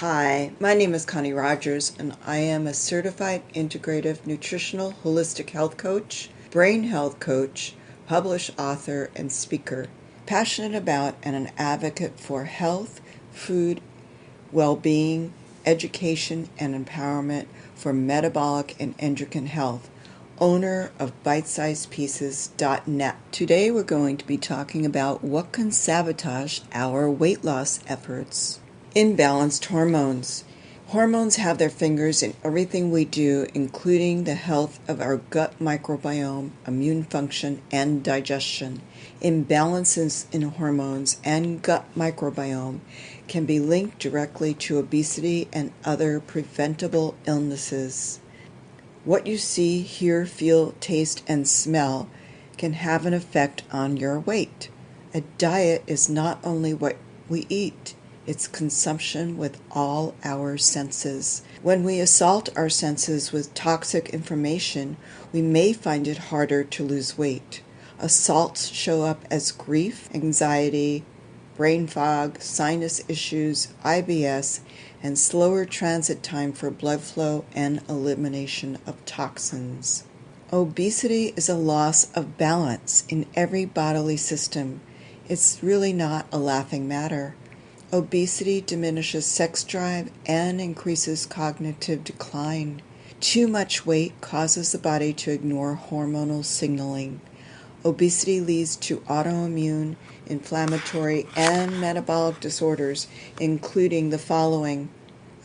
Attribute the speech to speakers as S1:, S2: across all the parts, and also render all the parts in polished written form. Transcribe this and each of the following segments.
S1: Hi, my name is Connie Rogers, and I am a certified integrative nutritional holistic health coach, brain health coach, published author, and speaker. Passionate about and an advocate for health, food, well-being, education, and empowerment for metabolic and endocrine health. Owner of bitesizedpieces.net. Today we're going to be talking about what can sabotage our weight loss efforts. Imbalanced hormones. Hormones have their fingers in everything we do, including the health of our gut microbiome, immune function, and digestion. Imbalances in hormones and gut microbiome can be linked directly to obesity and other preventable illnesses. What you see, hear, feel, taste, and smell can have an effect on your weight. A diet is not only what we eat, it's consumption with all our senses. When we assault our senses with toxic information, we may find it harder to lose weight. Assaults show up as grief, anxiety, brain fog, sinus issues, IBS, and slower transit time for blood flow and elimination of toxins. Obesity is a loss of balance in every bodily system. It's really not a laughing matter. Obesity diminishes sex drive and increases cognitive decline. Too much weight causes the body to ignore hormonal signaling. Obesity leads to autoimmune, inflammatory, and metabolic disorders, including the following.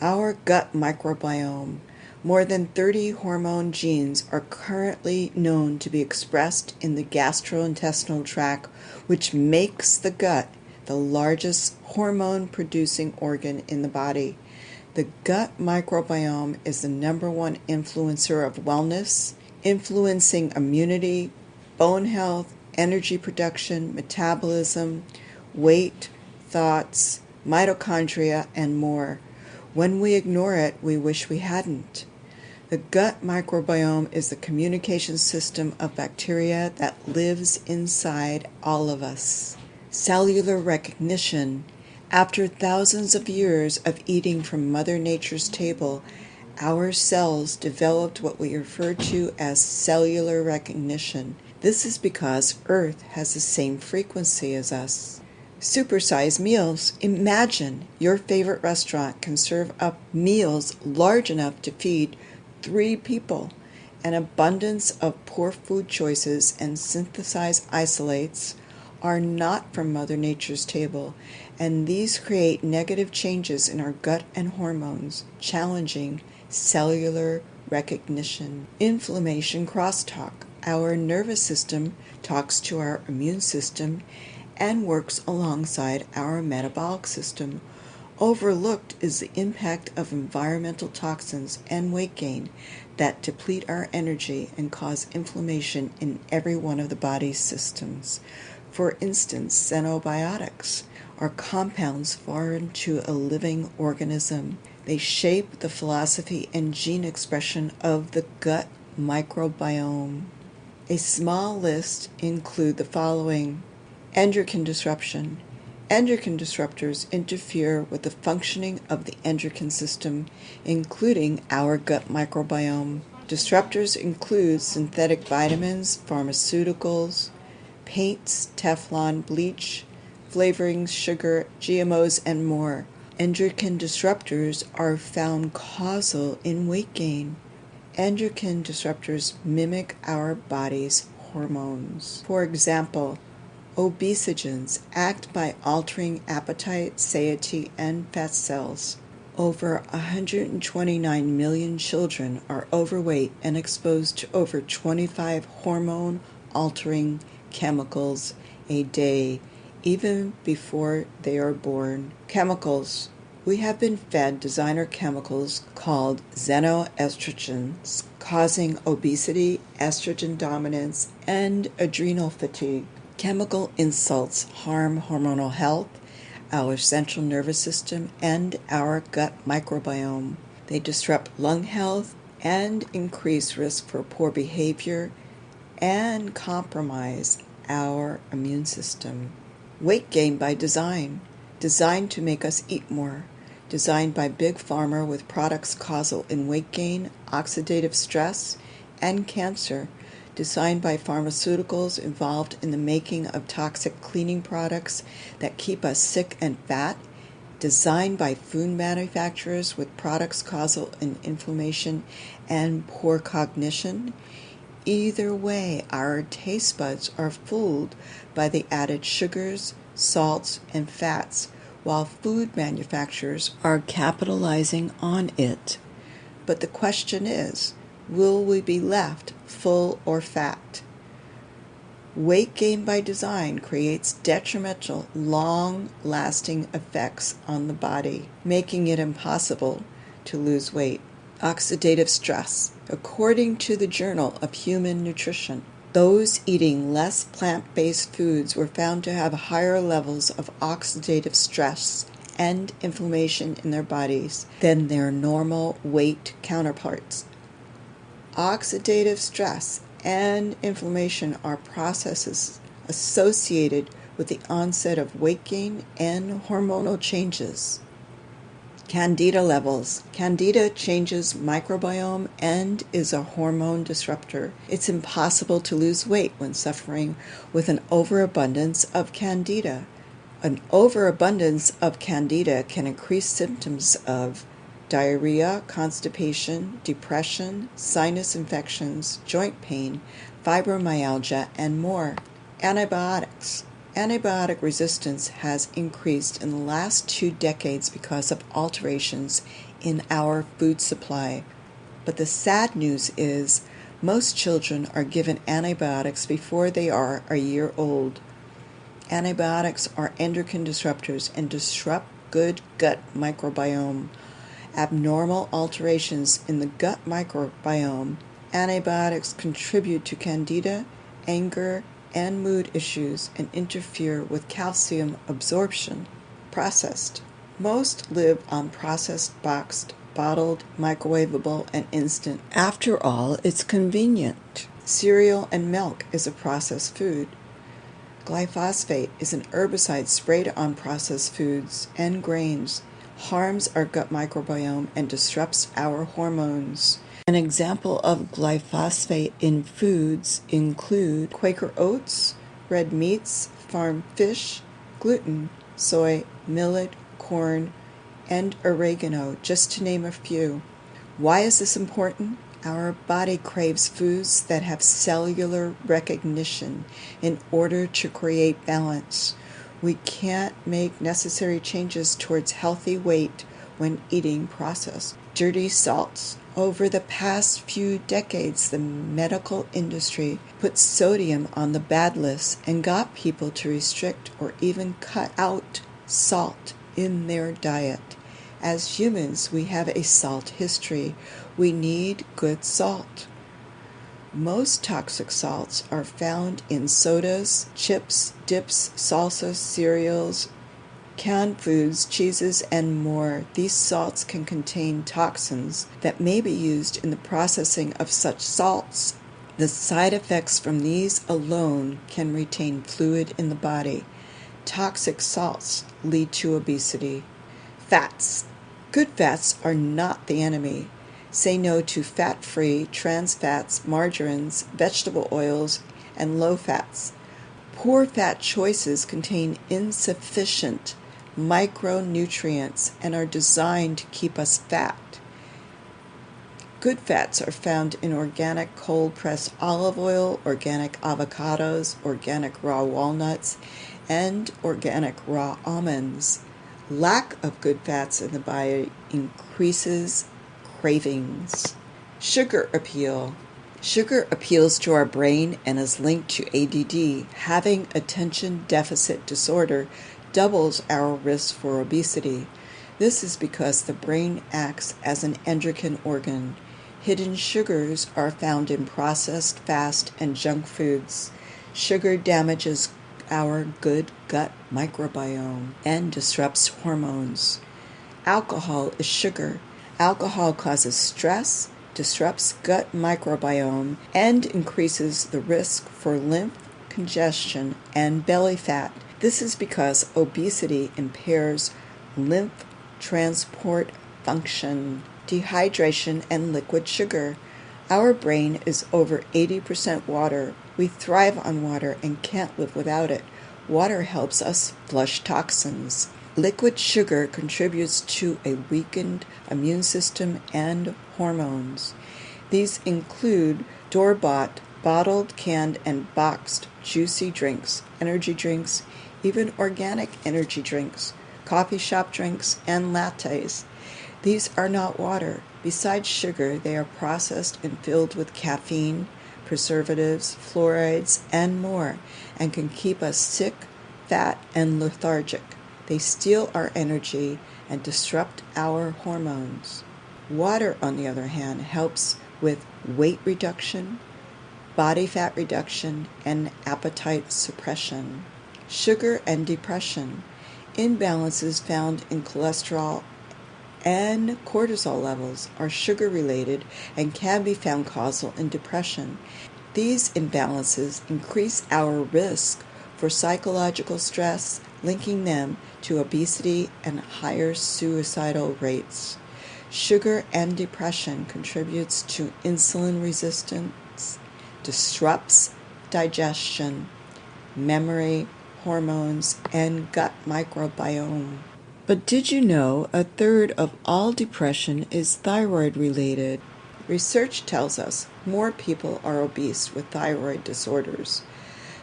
S1: Our gut microbiome. More than 30 hormone genes are currently known to be expressed in the gastrointestinal tract, which makes the gut the largest hormone-producing organ in the body. The gut microbiome is the number one influencer of wellness, influencing immunity, bone health, energy production, metabolism, weight, thoughts, mitochondria, and more. When we ignore it, we wish we hadn't. The gut microbiome is the communication system of bacteria that lives inside all of us. Cellular recognition. After thousands of years of eating from Mother Nature's table, our cells developed what we refer to as cellular recognition. This is because Earth has the same frequency as us. Supersize meals. Imagine your favorite restaurant can serve up meals large enough to feed 3 people. An abundance of poor food choices and synthesized isolates are not from Mother Nature's table, and these create negative changes in our gut and hormones, challenging cellular recognition. Inflammation crosstalk. Our nervous system talks to our immune system and works alongside our metabolic system. Overlooked is the impact of environmental toxins and weight gain that deplete our energy and cause inflammation in every one of the body's systems. For instance, xenobiotics are compounds foreign to a living organism. They shape the philosophy and gene expression of the gut microbiome. A small list include the following. Endocrine disruption. Endocrine disruptors interfere with the functioning of the endocrine system, including our gut microbiome. Disruptors include synthetic vitamins, pharmaceuticals, paints, Teflon, bleach, flavorings, sugar, GMOs, and more. Endocrine disruptors are found causal in weight gain. Endocrine disruptors mimic our body's hormones. For example, obesogens act by altering appetite, satiety, and fat cells. Over 129 million children are overweight and exposed to over 25 hormone-altering chemicals a day, even before they are born. Chemicals. We have been fed designer chemicals called xenoestrogens, causing obesity, estrogen dominance, and adrenal fatigue. Chemical insults harm hormonal health, our central nervous system, and our gut microbiome. They disrupt lung health and increase risk for poor behavior and compromise our immune system. Weight gain by design, designed to make us eat more. designed by Big Pharma with products causal in weight gain, oxidative stress, and cancer, designed by pharmaceuticals involved in the making of toxic cleaning products that keep us sick and fat, designed by food manufacturers with products causal in inflammation and poor cognition. Either way, our taste buds are fooled by the added sugars, salts, and fats, while food manufacturers are capitalizing on it. But the question is, will we be left full or fat? Weight gain by design creates detrimental, long-lasting effects on the body, making it impossible to lose weight. Oxidative stress. According to the Journal of Human Nutrition, those eating less plant-based foods were found to have higher levels of oxidative stress and inflammation in their bodies than their normal weight counterparts. Oxidative stress and inflammation are processes associated with the onset of weight gain and hormonal changes. Candida levels. Candida changes microbiome and is a hormone disruptor. It's impossible to lose weight when suffering with an overabundance of Candida. An overabundance of Candida can increase symptoms of diarrhea, constipation, depression, sinus infections, joint pain, fibromyalgia, and more. Antibiotics. Antibiotic resistance has increased in the last 2 decades because of alterations in our food supply. But the sad news is most children are given antibiotics before they are a year old. Antibiotics are endocrine disruptors and disrupt good gut microbiome. Abnormal alterations in the gut microbiome. Antibiotics contribute to candida, anger, and mood issues and interfere with calcium absorption. Processed. Most live on processed, boxed, bottled, microwavable, and instant. After all, it's convenient. Cereal and milk is a processed food. Glyphosate is an herbicide sprayed on processed foods and grains, harms our gut microbiome, and disrupts our hormones. An example of glyphosate in foods include Quaker oats, red meats, farm fish, gluten, soy, millet, corn, and oregano, just to name a few. Why is this important? Our body craves foods that have cellular recognition in order to create balance. We can't make necessary changes towards healthy weight when eating processed. Dirty salts. Over the past few decades, the medical industry put sodium on the bad list and got people to restrict or even cut out salt in their diet. As humans, we have a salt history. We need good salt. Most toxic salts are found in sodas, chips, dips, salsas, cereals, canned foods, cheeses, and more. These salts can contain toxins that may be used in the processing of such salts. The side effects from these alone can retain fluid in the body. Toxic salts lead to obesity. Fats. Good fats are not the enemy. Say no to fat-free, trans fats, margarines, vegetable oils, and low fats. Poor fat choices contain insufficient micronutrients and are designed to keep us fat. Good fats are found in organic cold-pressed olive oil, organic avocados, organic raw walnuts, and organic raw almonds. Lack of good fats in the body increases cravings. Sugar appeal. Sugar appeals to our brain and is linked to ADD. Having attention deficit disorder doubles our risk for obesity. This is because the brain acts as an endocrine organ. Hidden sugars are found in processed, fast, and junk foods. Sugar damages our good gut microbiome and disrupts hormones. Alcohol is sugar. Alcohol causes stress, disrupts gut microbiome, and increases the risk for lymph congestion and belly fat. This is because obesity impairs lymph transport function, dehydration, and liquid sugar. Our brain is over 80% water. We thrive on water and can't live without it. Water helps us flush toxins. Liquid sugar contributes to a weakened immune system and hormones. These include store-bought, bottled, canned, and boxed juicy drinks, energy drinks, even organic energy drinks, coffee shop drinks, and lattes. These are not water. Besides sugar, they are processed and filled with caffeine, preservatives, fluorides, and more, and can keep us sick, fat, and lethargic. They steal our energy and disrupt our hormones. Water, on the other hand, helps with weight reduction, body fat reduction, and appetite suppression. Sugar and depression. Imbalances found in cholesterol and cortisol levels are sugar-related and can be found causal in depression. These imbalances increase our risk for psychological stress, linking them to obesity and higher suicidal rates. Sugar and depression contributes to insulin resistance, disrupts digestion, memory, hormones, and gut microbiome. But did you know a third of all depression is thyroid-related? Research tells us more people are obese with thyroid disorders.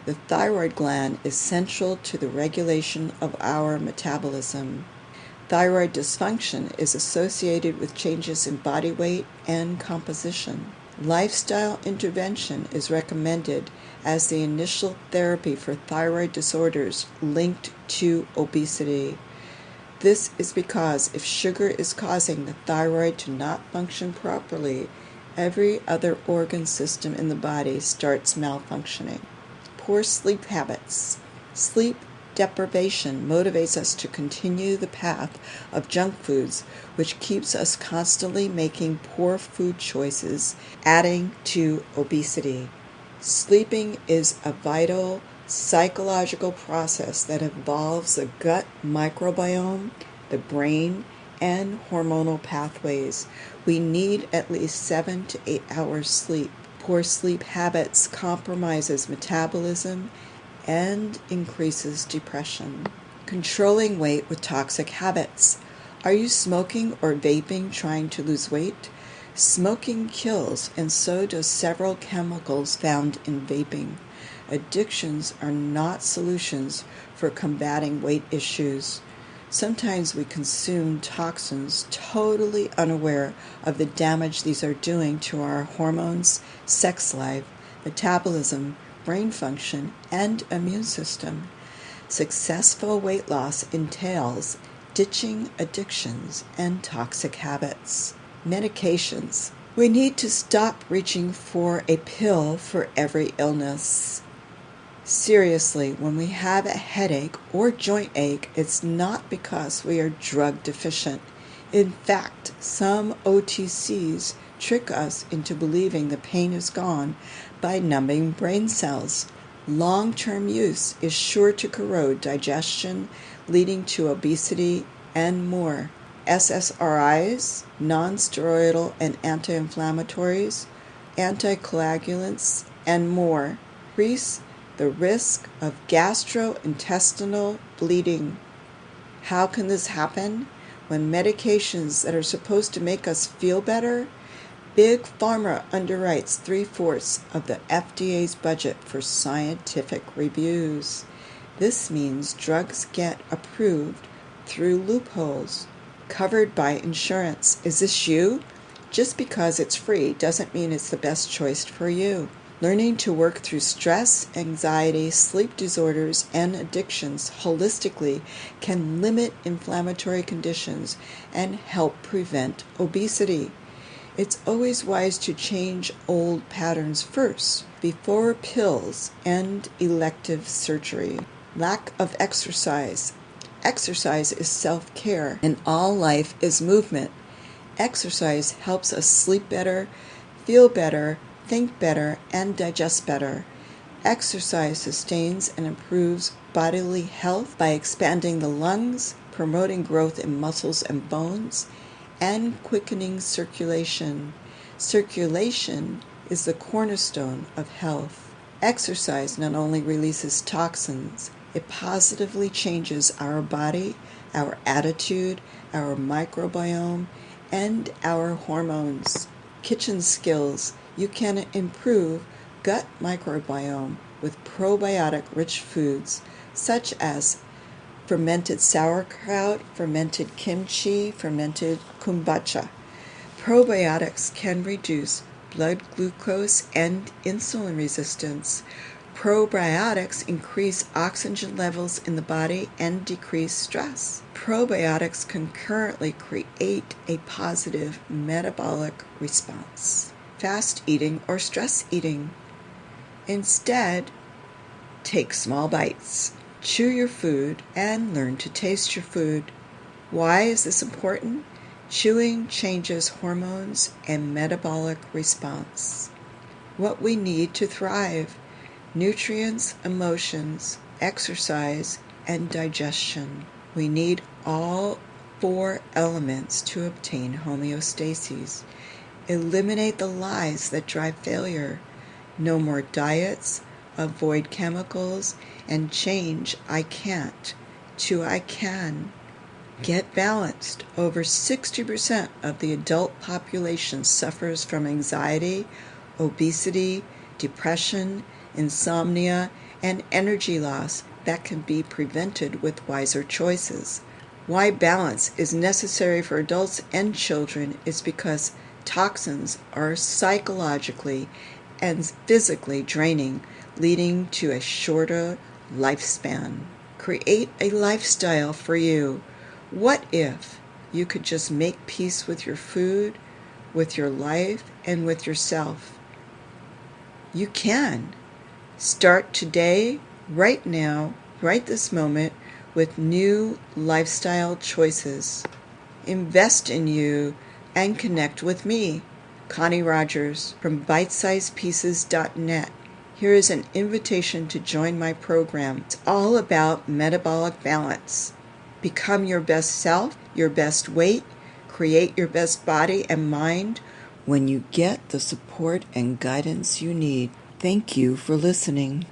S1: The thyroid gland is central to the regulation of our metabolism. Thyroid dysfunction is associated with changes in body weight and composition. Lifestyle intervention is recommended as the initial therapy for thyroid disorders linked to obesity. This is because if sugar is causing the thyroid to not function properly, every other organ system in the body starts malfunctioning. Poor sleep habits. Sleep deprivation motivates us to continue the path of junk foods, which keeps us constantly making poor food choices, adding to obesity. Sleeping is a vital psychological process that involves the gut microbiome, the brain, and hormonal pathways. We need at least 7 to 8 hours sleep. Poor sleep habits compromises metabolism and increases depression. Controlling weight with toxic habits. Are you smoking or vaping trying to lose weight? Smoking kills, and so does several chemicals found in vaping. Addictions are not solutions for combating weight issues. Sometimes we consume toxins totally unaware of the damage these are doing to our hormones, sex life, metabolism, brain function, and immune system. Successful weight loss entails ditching addictions and toxic habits. Medications. We need to stop reaching for a pill for every illness. Seriously, when we have a headache or joint ache, it's not because we are drug deficient. In fact, some OTCs trick us into believing the pain is gone by numbing brain cells. Long-term use is sure to corrode digestion, leading to obesity and more. SSRIs, non-steroidal and anti-inflammatories, anticoagulants, and more increase the risk of gastrointestinal bleeding. How can this happen? When medications that are supposed to make us feel better, Big Pharma underwrites 3/4 of the FDA's budget for scientific reviews. This means drugs get approved through loopholes, covered by insurance. Is this you? Just because it's free doesn't mean it's the best choice for you. Learning to work through stress, anxiety, sleep disorders, and addictions holistically can limit inflammatory conditions and help prevent obesity. It's always wise to change old patterns first, before pills and elective surgery. Lack of exercise. Exercise is self-care, and all life is movement. Exercise helps us sleep better, feel better, think better, and digest better. Exercise sustains and improves bodily health by expanding the lungs, promoting growth in muscles and bones, and quickening circulation. Circulation is the cornerstone of health. Exercise not only releases toxins, it positively changes our body, our attitude, our microbiome, and our hormones. Kitchen skills. You can improve gut microbiome with probiotic-rich foods such as fermented sauerkraut, fermented kimchi, fermented kombucha. Probiotics can reduce blood glucose and insulin resistance. Probiotics increase oxygen levels in the body and decrease stress. Probiotics concurrently create a positive metabolic response. Fast eating or stress eating. Instead, take small bites. Chew your food and learn to taste your food. Why is this important? Chewing changes hormones and metabolic response. What we need to thrive: nutrients, emotions, exercise, and digestion. We need all 4 elements to obtain homeostasis. Eliminate the lies that drive failure. No more diets, avoid chemicals, and change I can't to I can. Get balanced. Over 60% of the adult population suffers from anxiety, obesity, depression, insomnia, and energy loss that can be prevented with wiser choices. Why balance is necessary for adults and children is because toxins are psychologically and physically draining, leading to a shorter lifespan. Create a lifestyle for you. What if you could just make peace with your food, with your life, and with yourself? You can. Start today, right now, right this moment, with new lifestyle choices. Invest in you and connect with me, Connie Rogers, from bitesizedpieces.net. Here is an invitation to join my program. It's all about metabolic balance. Become your best self, your best weight, create your best body and mind when you get the support and guidance you need. Thank you for listening.